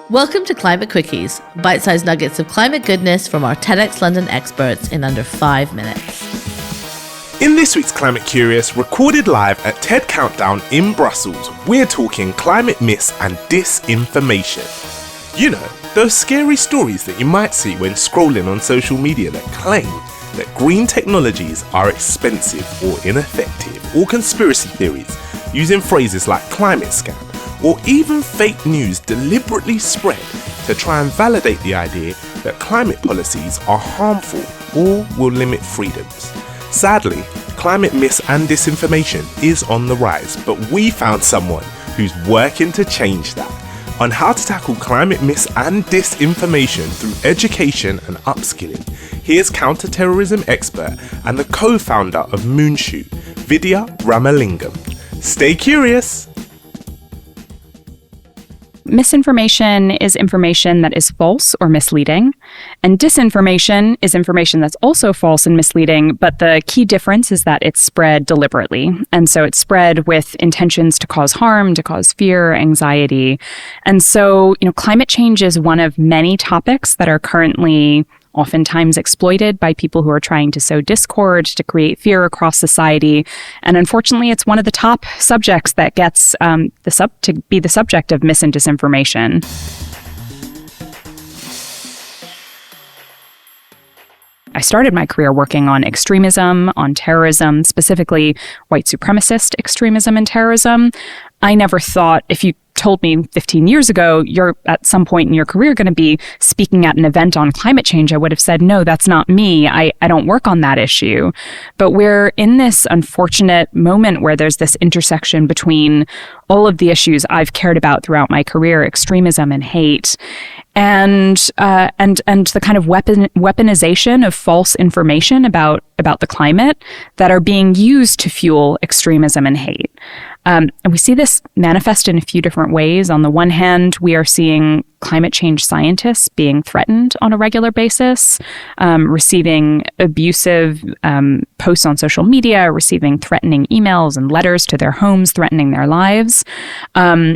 Welcome to Climate Quickies, bite-sized nuggets of climate goodness from our TEDxLondon experts in under 5 minutes. In this week's Climate Curious, recorded live at TED Countdown in Brussels, we're talking climate myths and disinformation. You know, those scary stories that you might see when scrolling on social media that claim that green technologies are expensive or ineffective, or conspiracy theories using phrases like climate scam, or even fake news deliberately spread to try and validate the idea that climate policies are harmful or will limit freedoms. Sadly, climate myths and disinformation is on the rise, but we found someone who's working to change that. On how to tackle climate myths and disinformation through education and upskilling, here's counter-terrorism expert and the co-founder of Moonshot, Vidhya Ramalingam. Stay curious! Misinformation is information that is false or misleading, and disinformation is information that's also false and misleading, but the key difference is that it's spread deliberately. And so it's spread with intentions to cause harm, to cause fear, anxiety. And so, climate change is one of many topics that are currently oftentimes exploited by people who are trying to sow discord, to create fear across society. And unfortunately, it's one of the top subjects that gets to be the subject of mis and disinformation. I started my career working on extremism, on terrorism, specifically white supremacist extremism and terrorism. I never thought, if you told me 15 years ago, you're at some point in your career going to be speaking at an event on climate change, I would have said, no, that's not me. I don't work on that issue. But we're in this unfortunate moment where there's this intersection between all of the issues I've cared about throughout my career, extremism and hate, and the kind of weaponization of false information about the climate that are being used to fuel extremism and hate. And we see this manifest in a few different ways. On the one hand, we are seeing climate change scientists being threatened on a regular basis, receiving abusive posts on social media, receiving threatening emails and letters to their homes, threatening their lives,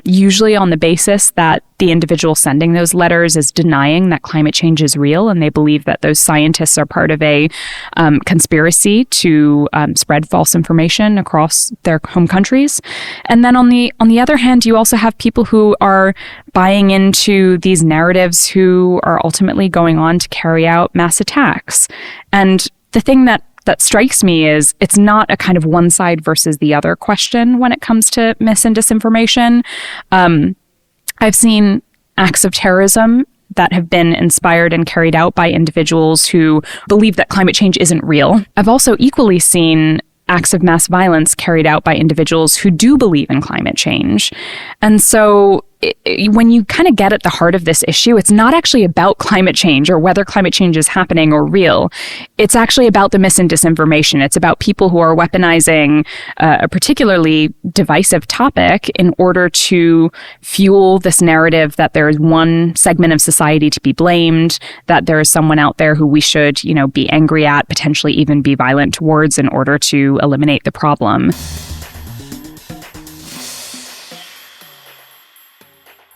usually on the basis that the individual sending those letters is denying that climate change is real, and they believe that those scientists are part of a conspiracy to spread false information across their home countries. And then on the other hand, you also have people who are buying into these narratives who are ultimately going on to carry out mass attacks. And the thing that strikes me is it's not a kind of one side versus the other question when it comes to mis and disinformation. I've seen acts of terrorism that have been inspired and carried out by individuals who believe that climate change isn't real. I've also equally seen acts of mass violence carried out by individuals who do believe in climate change. And so when you kind of get at the heart of this issue, it's not actually about climate change or whether climate change is happening or real. It's actually about the mis and disinformation. It's about people who are weaponizing a particularly divisive topic in order to fuel this narrative that there is one segment of society to be blamed, that there is someone out there who we should, be angry at, potentially even be violent towards in order to eliminate the problem.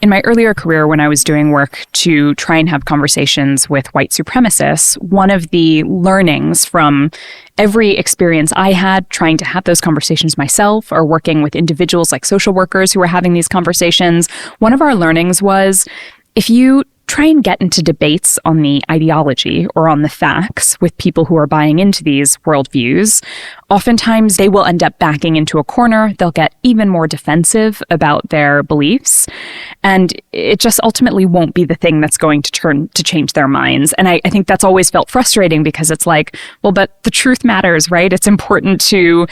In my earlier career, when I was doing work to try and have conversations with white supremacists, one of the learnings from every experience I had trying to have those conversations myself or working with individuals like social workers who were having these conversations, one of our learnings was if you try and get into debates on the ideology or on the facts with people who are buying into these worldviews, oftentimes they will end up backing into a corner. They'll get even more defensive about their beliefs. And it just ultimately won't be the thing that's going to change their minds. And I think that's always felt frustrating because it's like, well, but the truth matters, right? It's important to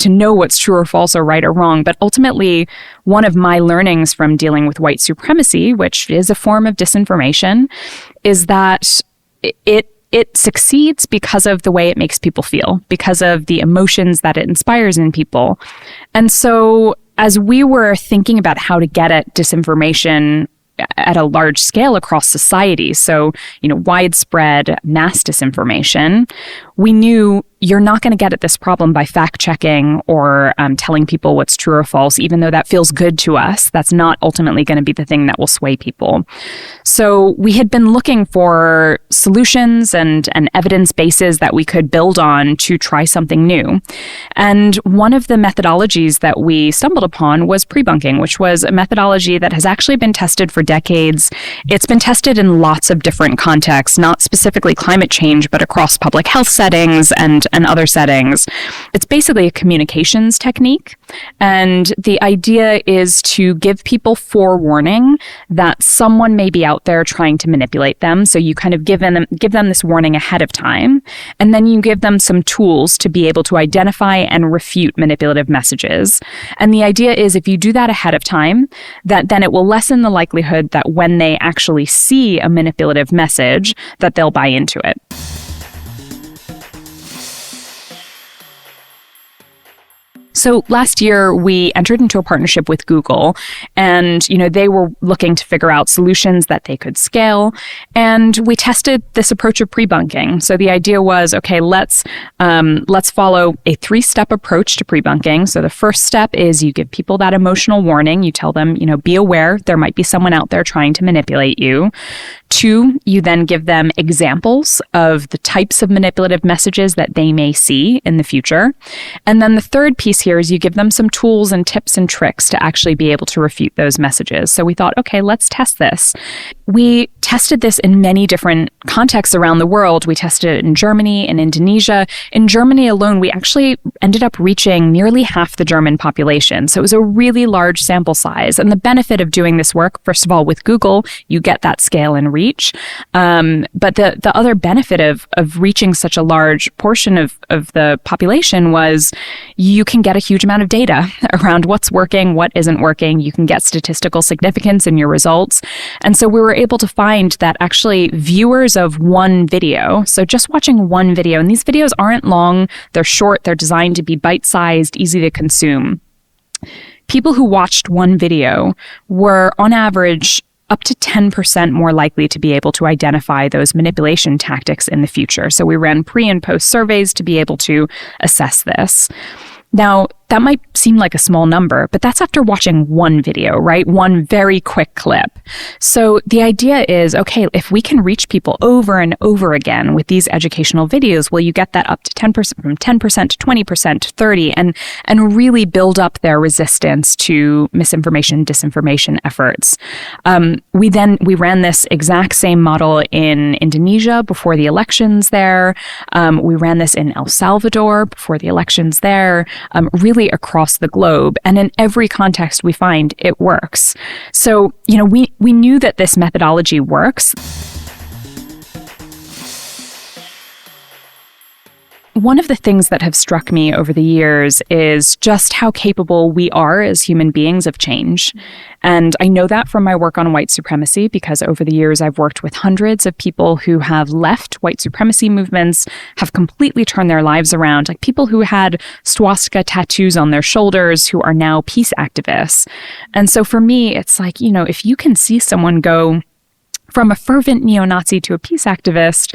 know what's true or false or right or wrong. But ultimately, one of my learnings from dealing with white supremacy, which is a form of disinformation, is that it succeeds because of the way it makes people feel, because of the emotions that it inspires in people. And so as we were thinking about how to get at disinformation at a large scale across society, so, widespread mass disinformation, we knew you're not going to get at this problem by fact checking or telling people what's true or false, even though that feels good to us. That's not ultimately going to be the thing that will sway people. So we had been looking for solutions and evidence bases that we could build on to try something new. And one of the methodologies that we stumbled upon was pre-bunking, which was a methodology that has actually been tested for decades. It's been tested in lots of different contexts, not specifically climate change, but across public health settings and other settings. It's basically a communications technique. And the idea is to give people forewarning that someone may be out there trying to manipulate them. So you kind of give them this warning ahead of time. And then you give them some tools to be able to identify and refute manipulative messages. And the idea is if you do that ahead of time, that then it will lessen the likelihood that when they actually see a manipulative message, that they'll buy into it. So last year, we entered into a partnership with Google, and they were looking to figure out solutions that they could scale. And we tested this approach of pre-bunking. So the idea was, okay, let's follow a 3-step approach to pre-bunking. So the first step is you give people that emotional warning. You tell them, be aware there might be someone out there trying to manipulate you. 2, you then give them examples of the types of manipulative messages that they may see in the future. And then the third piece here is you give them some tools and tips and tricks to actually be able to refute those messages. So we thought, okay, let's test this. We tested this in many different contexts around the world. We tested it in Germany and Indonesia. In Germany alone, we actually ended up reaching nearly half the German population. So it was a really large sample size. And the benefit of doing this work, first of all, with Google, you get that scale and reach. But the other benefit of reaching such a large portion of the population was you can get a huge amount of data around what's working, what isn't working. You can get statistical significance in your results. And so we were able to find that actually viewers of one video, so just watching one video, and these videos aren't long, they're short, they're designed to be bite-sized, easy to consume. People who watched one video were, on average, up to 10% more likely to be able to identify those manipulation tactics in the future. So we ran pre- and post surveys to be able to assess this. Now, that might seem like a small number, but that's after watching one video, right? One very quick clip. So the idea is, okay, if we can reach people over and over again with these educational videos, well, you get that up to 10%, from 10% to 20% to 30%, and really build up their resistance to misinformation, disinformation efforts. We ran this exact same model in Indonesia before the elections there. We ran this in El Salvador before the elections there. Really across the globe. And in every context we find it works. So, we knew that this methodology works. One of the things that have struck me over the years is just how capable we are as human beings of change. And I know that from my work on white supremacy, because over the years I've worked with hundreds of people who have left white supremacy movements, have completely turned their lives around, like people who had swastika tattoos on their shoulders who are now peace activists. And so for me, it's like, if you can see someone go from a fervent neo-Nazi to a peace activist,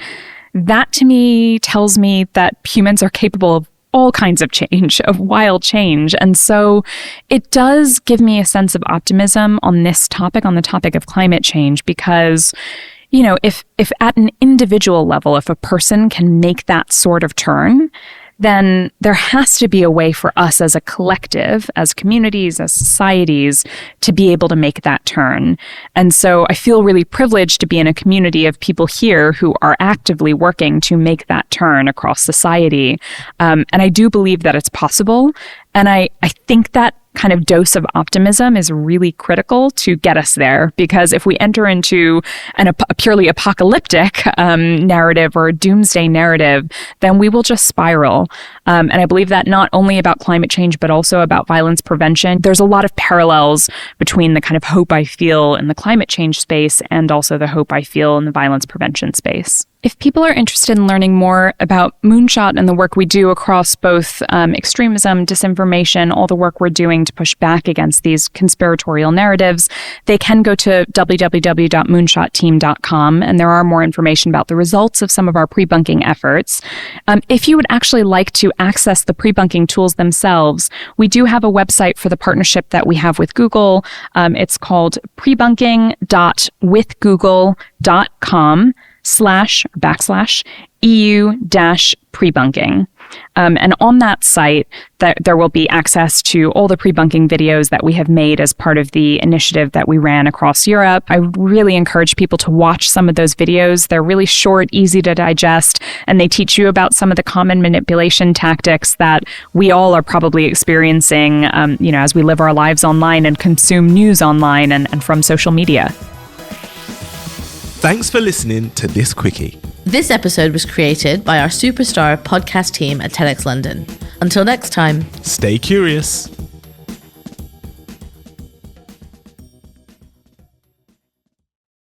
that to me tells me that humans are capable of all kinds of change, of wild change. And so it does give me a sense of optimism on this topic, on the topic of climate change, because, if at an individual level, if a person can make that sort of turn, then there has to be a way for us as a collective, as communities, as societies, to be able to make that turn. And so I feel really privileged to be in a community of people here who are actively working to make that turn across society. And I do believe that it's possible. And I think that kind of dose of optimism is really critical to get us there, because if we enter into a purely apocalyptic narrative or a doomsday narrative, then we will just spiral. And I believe that not only about climate change, but also about violence prevention. There's a lot of parallels between the kind of hope I feel in the climate change space and also the hope I feel in the violence prevention space. If people are interested in learning more about Moonshot and the work we do across both extremism, disinformation, all the work we're doing to push back against these conspiratorial narratives, they can go to www.moonshotteam.com, and there are more information about the results of some of our pre-bunking efforts. If you would actually like to access the pre-bunking tools themselves, we do have a website for the partnership that we have with Google. It's called prebunking.withgoogle.com//EU-prebunking. And on that site, there will be access to all the pre-bunking videos that we have made as part of the initiative that we ran across Europe. I really encourage people to watch some of those videos. They're really short, easy to digest, and they teach you about some of the common manipulation tactics that we all are probably experiencing, as we live our lives online and consume news online and from social media. Thanks for listening to this quickie. This episode was created by our superstar podcast team at TEDxLondon. Until next time, Stay curious.